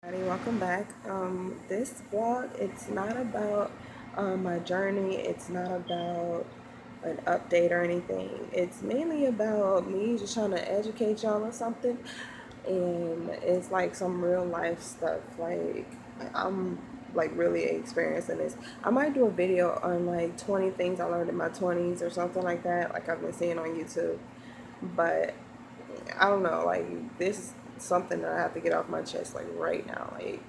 Everybody, welcome back. This vlog, it's not about my journey. It's not about an update or anything. It's mainly about me just trying to educate y'all on something, and it's like some real life stuff. Like I'm like really experiencing this. I might do a video on like 20 things I learned in my 20s or something like that, like I've been seeing on YouTube. But I don't know, like this is something that I have to get off my chest like right now. Like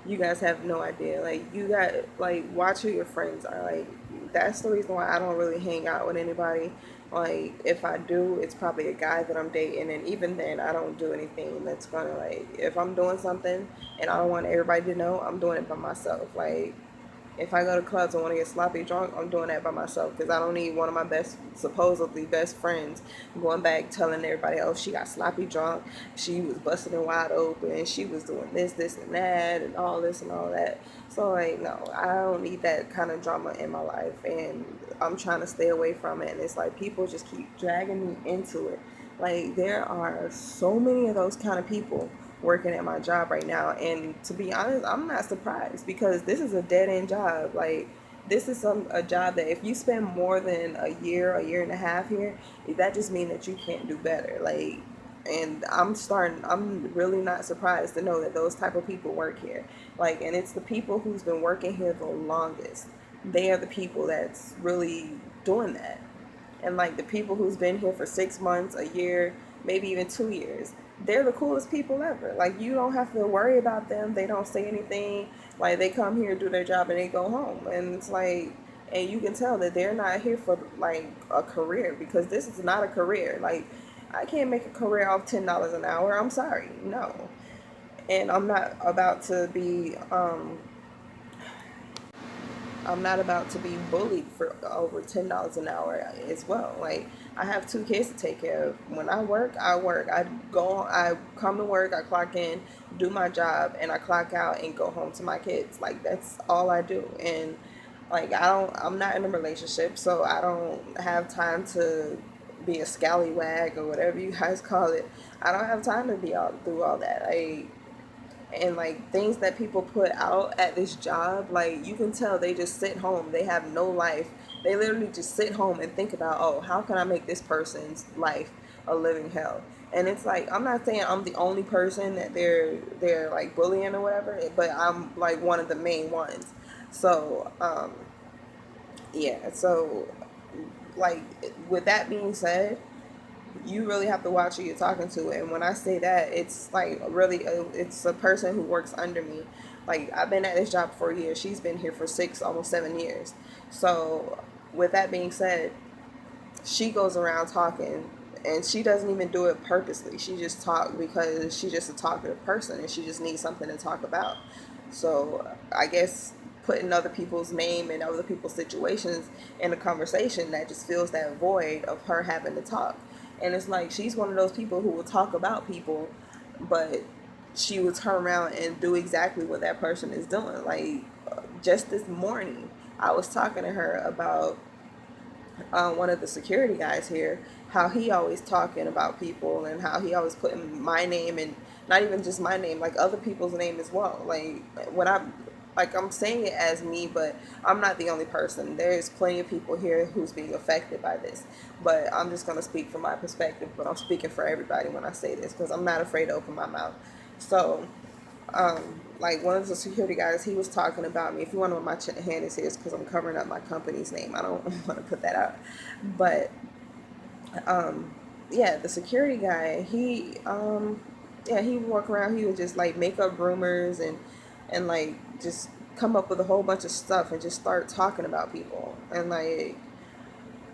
you guys have no idea. Like you got like watch who your friends are. Like that's the reason why I don't really hang out with anybody. Like if I do, it's probably a guy that I'm dating, and even then I don't do anything that's gonna like if I'm doing something and I don't want everybody to know, I'm doing it by myself. Like if I go to clubs and want to get sloppy drunk, I'm doing that by myself because I don't need one of my supposedly best friends, going back telling everybody, oh, she got sloppy drunk, she was busting it wide open, she was doing this, and that, and all this and all that. So, like, no, I don't need that kind of drama in my life, and I'm trying to stay away from it. And it's like people just keep dragging me into it. Like, there are so many of those kind of people working at my job right now, and to be honest, I'm not surprised because this is a dead end job. Like this is a job that if you spend more than a year and a half here, that just means that you can't do better. Like, and I'm really not surprised to know that those type of people work here. Like, and it's the people who's been working here the longest. They are the people that's really doing that. And like the people who's been here for 6 months, a year, maybe even 2 years, they're the coolest people ever. Like you don't have to worry about them. They don't say anything. Like they come here, do their job, and they go home. And it's like, and you can tell that they're not here for like a career because this is not a career. Like I can't make a career off $10 an hour. I'm sorry, no. And I'm not about to be bullied for over $10 an hour as well. Like I have two kids to take care of. When I work, I work. I come to work, I clock in, do my job, and I clock out and go home to my kids. Like that's all I do. And like I'm not in a relationship, so I don't have time to be a scallywag or whatever you guys call it. I don't have time to be all through all that. And like things that people put out at this job, like you can tell they just sit home, they have no life. They literally just sit home and think about, oh, how can I make this person's life a living hell? And it's like I'm not saying I'm the only person that they're like bullying or whatever, but I'm like one of the main ones. So yeah, so like with that being said, you really have to watch who you're talking to. And when I say that, it's like it's a person who works under me. Like I've been at this job for a year. She's been here for 6, almost 7 years. So with that being said, she goes around talking, and she doesn't even do it purposely. She just talk because she's just a talkative person and she just needs something to talk about. So I guess putting other people's name and other people's situations in a conversation that just fills that void of her having to talk. And it's like she's one of those people who will talk about people, but she will turn around and do exactly what that person is doing. Like just this morning, I was talking to her about one of the security guys here, how he always talking about people and how he always putting my name and not even just my name, like other people's name as well. Like when I'm saying it as me, but I'm not the only person. There's plenty of people here who's being affected by this. But I'm just gonna speak from my perspective, but I'm speaking for everybody when I say this because I'm not afraid to open my mouth. So like one of the security guys, he was talking about me. If you wonder what my hand is here, it's because I'm covering up my company's name. I don't want to put that out, but yeah, the security guy, yeah, he would walk around. He would just like make up rumors and like just come up with a whole bunch of stuff and just start talking about people. And like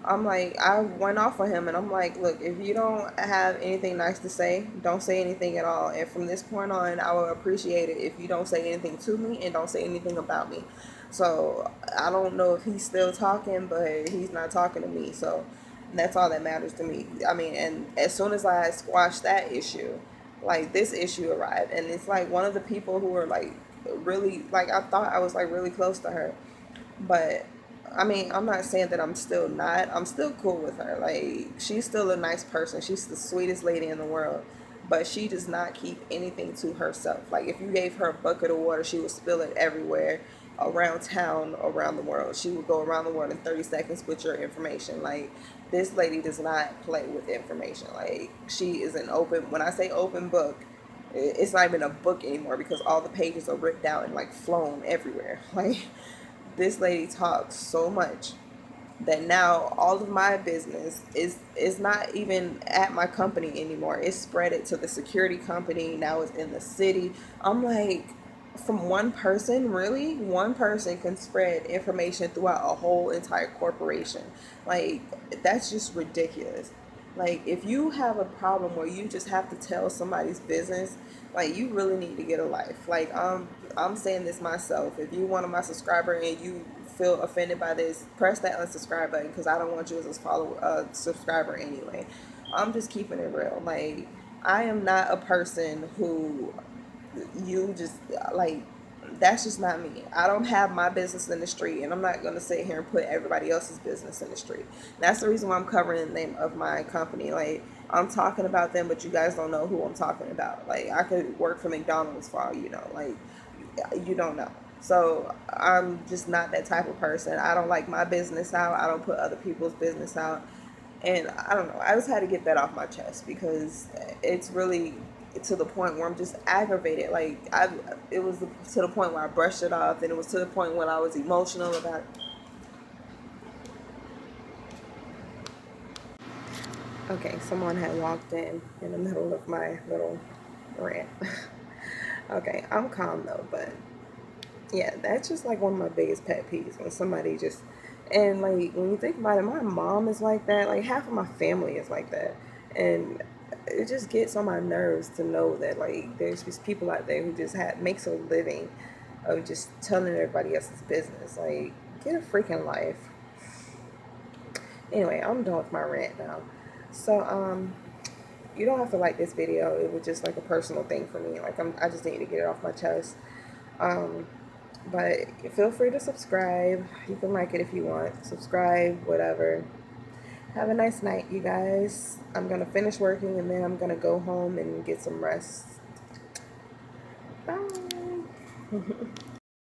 I'm like, I went off on him and I'm like, look, if you don't have anything nice to say, don't say anything at all. And from this point on, I will appreciate it if you don't say anything to me and don't say anything about me. So I don't know if he's still talking, but he's not talking to me. So that's all that matters to me. I mean, and as soon as I squashed that issue, like this issue arrived. And it's like one of the people who were like really, like I thought I was like really close to her. But I mean, I'm not saying that I'm still not. I'm still cool with her. Like, she's still a nice person. She's the sweetest lady in the world. but she does not keep anything to herself. Like if you gave her a bucket of water, she would spill it everywhere around town, around the world. She would go around the world in 30 seconds with your information. Like this lady does not play with information. Like she is an open, when I say open book, it's not even a book anymore because all the pages are ripped out and like flown everywhere. Like this lady talks so much that now all of my business is not even at my company anymore. It's spread it to the security company. Now it's in the city. I'm like, from one person, really? One person can spread information throughout a whole entire corporation. Like, that's just ridiculous. Like, if you have a problem where you just have to tell somebody's business, like, you really need to get a life. Like, I'm saying this myself. If you one of my subscriber and you feel offended by this, press that unsubscribe button because I don't want you as a subscriber anyway. I'm just keeping it real. Like, I am not a person who you just like, that's just not me. I don't have my business in the street, and I'm not going to sit here and put everybody else's business in the street. That's the reason why I'm covering the name of my company. Like, I'm talking about them, but you guys don't know who I'm talking about. Like, I could work for McDonald's for all you know. Like, you don't know. So I'm just not that type of person. I don't like my business out. I don't put other people's business out. And I don't know. I just had to get that off my chest because it's really to the point where I'm just aggravated. Like it was to the point where I brushed it off, and it was to the point when I was emotional about it. Okay, someone had walked in the middle of my little rant. Okay, I'm calm though, but yeah, that's just like one of my biggest pet peeves when somebody just, and like when you think about it, my mom is like that. Like half of my family is like that, and it just gets on my nerves to know that like there's just people out there who just makes a living of just telling everybody else's business. Like get a freaking life. Anyway, I'm done with my rant now. So you don't have to like this video. It was just like a personal thing for me. Like I just need to get it off my chest. Um, but feel free to subscribe. You can like it if you want. Subscribe, whatever. Have a nice night, you guys. I'm going to finish working and then I'm going to go home and get some rest. Bye.